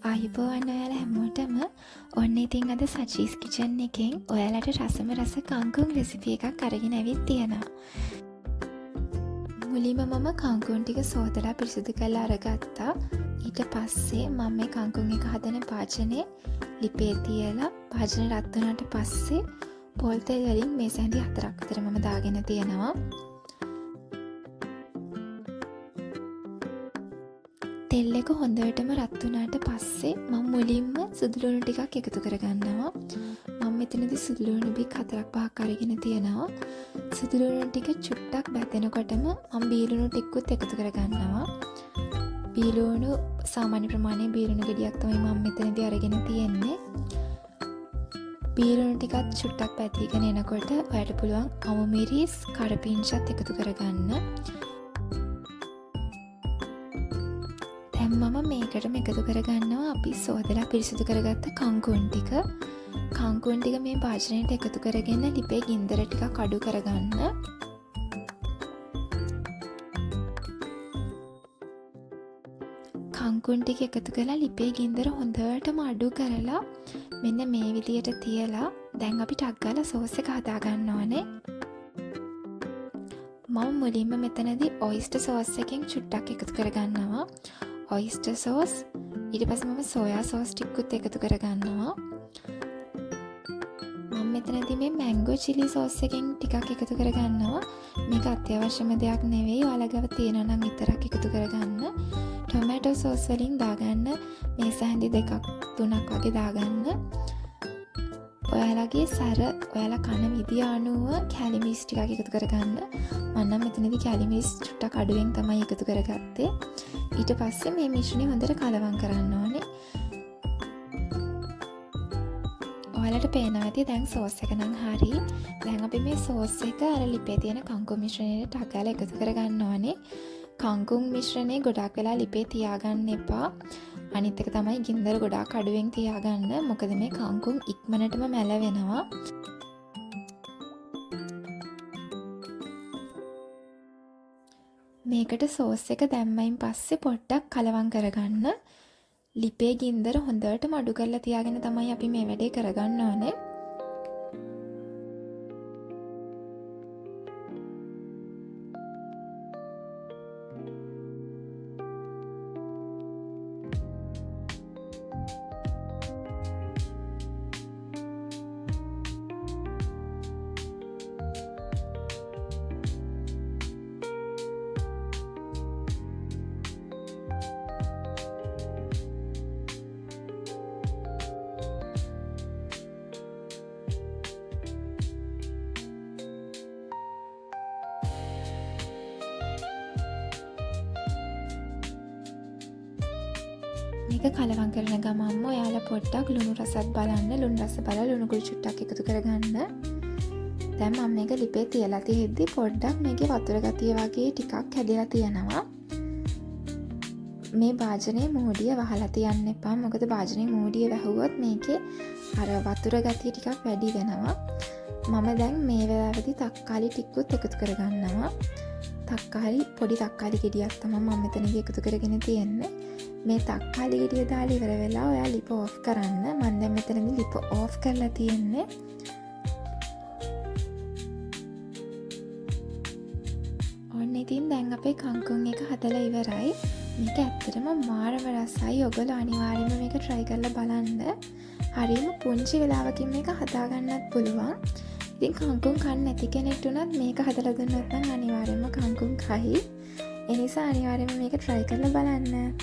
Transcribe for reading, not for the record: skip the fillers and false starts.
ආයුබෝවන් ඔයාලා හැමෝටම. ඔන්න ඉතින් අද සචීස් කිචන් එකෙන් ඔයාලට රසම රස කංකුම් රෙසිපි එකක් අරගෙන ඇවිත් තියෙනවා. මුලින්ම මම කංකුම් ටික සෝදලා පිරිසිදු කරලා අරගත්තා. ඊට පස්සේ මම මේ කංකුම් එක හදන භාජනේ ලිපේ තියලා භාජනේ රත් වුණාට පස්සේ පොල් තෙල් වලින් මේ සැඳි 4ක් විතර මම දාගෙන තියෙනවා. තෙල් එක හොඳටම රත් වුණාට පස්සේ මම මුලින්ම සුදු ලුණු ටිකක් එකතු කරගන්නවා. මම මෙතනදී සුදු ලුණු බික් 4-5ක් අරගෙන තියෙනවා. සුදු ලුණු ටික චුට්ටක් බැදෙනකොටම මම බීලුණු ටිකකුත් එකතු කරගන්නවා. බීලුණු සාමාන්‍ය ප්‍රමාණයේ බීලුණු ගෙඩියක් තමයි මම මෙතනදී අරගෙන තියෙන්නේ. බීලුණු ටිකත් චුට්ටක් පැතිගෙන එනකොට ඔයාලට පුළුවන් අමු මිරිස්, කරපිංචත් එකතු කරගන්න. මම මේකටම එකතු කරගන්නවා අපි සෝදලා පිරිසිදු කරගත්ත කංකුම් ටික. කංකුම් ටික මේ භාජනයට එකතු කරගෙන ලිපේ ගින්දර ටිකක් අඩු කරගන්න. කංකුම් ටික එකතු කරලා ලිපේ ගින්දර හොඳටම අඩු කරලා මෙන්න මේ විදියට තියලා දැන් අපි ටක් ගාලා සෝස් එක හදා ගන්න ඕනේ. මම මුලින්ම මෙතනදී ඔයිස්ටර් සෝස් එකෙන් චුට්ටක් එකතු කරගන්නවා. ඔයිස්ටර් සෝස් ඊට පස්සේ මම සෝයා සෝස් ටිකකුත් එකතු කරගන්නවා. මම මෙතනදී මේ මැංගෝ chili සෝස් එකෙන් ටිකක් එකතු කරගන්නවා. මේක අත්‍යවශ්‍යම දෙයක් නෙවෙයි. ඔයාලා ගාව තියෙනවා නම් විතරක් එකතු කරගන්න. ටොමැටෝ සෝස් වලින් දාගන්න මේ සැහැඳි 2-3ක් වගේ දාගන්න. ඔයාලගේ සැර ඔයාලා කන විදිය අනුව කැලි මිරිස් ටිකක් එකතු කරගන්න. මම නම් මෙතනදී කැලි මිරිස් චුට්ටක් අඩුවෙන් තමයි එකතු කරගත්තේ. ඊට පස්සේ මේ මිශ්‍රණය හොඳට කලවම් කරන්න ඕනේ. ඔයාලට පේනවා ඇති දැන් සෝස් එක නම් හරි. දැන් අපි මේ සෝස් එක අර ලිපේ තියෙන කංකුම් මිශ්‍රණයට ටක් ගාලා එකතු කරගන්න ඕනේ. කංකුම් මිශ්‍රණය ගොඩක් වෙලා ලිපේ තියාගන්න එපා. අනිත් එක තමයි ගින්දර ගොඩාක් අඩුවෙන් තියාගන්න. මොකද මේ කංකුම් ඉක්මනටම මැල වෙනවා. මේකට සෝස් එක දැම්මයින් පස්සේ පොඩ්ඩක් කලවම් කරගන්න. ලිපේ ගින්දර හොඳටම අඩු කරලා තියාගෙන තමයි අපි මේ වැඩේ කරගන්න ඕනේ. මේක කලවම් කරන ගමන්ම ඔයාලා පොඩ්ඩක් ලුණු රසත් බලන්න. ලුණු රස බලලා ලුණු කුඩු චුට්ටක් එකතු කරගන්න. දැන් මම මේක ලිපේ තියලා තියෙද්දි පොඩ්ඩක් මේකේ වතුර ගතිය වගේ ටිකක් හැදලා තියෙනවා. මේ භාජනයේ මූඩිය වහලා තියන්න එපා. මොකද භාජනයේ මූඩිය වැහුවොත් මේකේ අර වතුර ගතිය ටිකක් වැඩි වෙනවා. මම දැන් මේ වෙලාවේදී තක්කාලි ටිකකුත් එකතු කරගන්නවා. පොඩි තක්කාලි ගෙඩියක් තමයි මම මෙතනදී එකතු කරගෙන තියෙන්නේ. මේ තක්කාලි ගෙඩිය දාලා ඉවර වෙලා ඔයා ලිප ඕෆ් කරන්න. මම දැන් මෙතනදී ලිප ඕෆ් කරලා තියෙන්නේ. ඔන්න ඉතින් දැන් අපේ කංකුම් එක හදලා ඉවරයි. මේක ඇත්තටම මාරම රසයි. ඔයගොල්ලෝ අනිවාර්යයෙන්ම මේක try කරලා බලන්න. හරියම පුංචි වෙලාවකින් මේක හදාගන්නත් පුළුවන්. ඉතින් කංකුම් කන්න නැති කෙනෙක්ට උනත් මේක හදලා දුන්නොත් නම් අනිවාර්යයෙන්ම කංකුම් කයි. ඒ නිසා අනිවාර්යයෙන්ම මේක try කරලා බලන්න.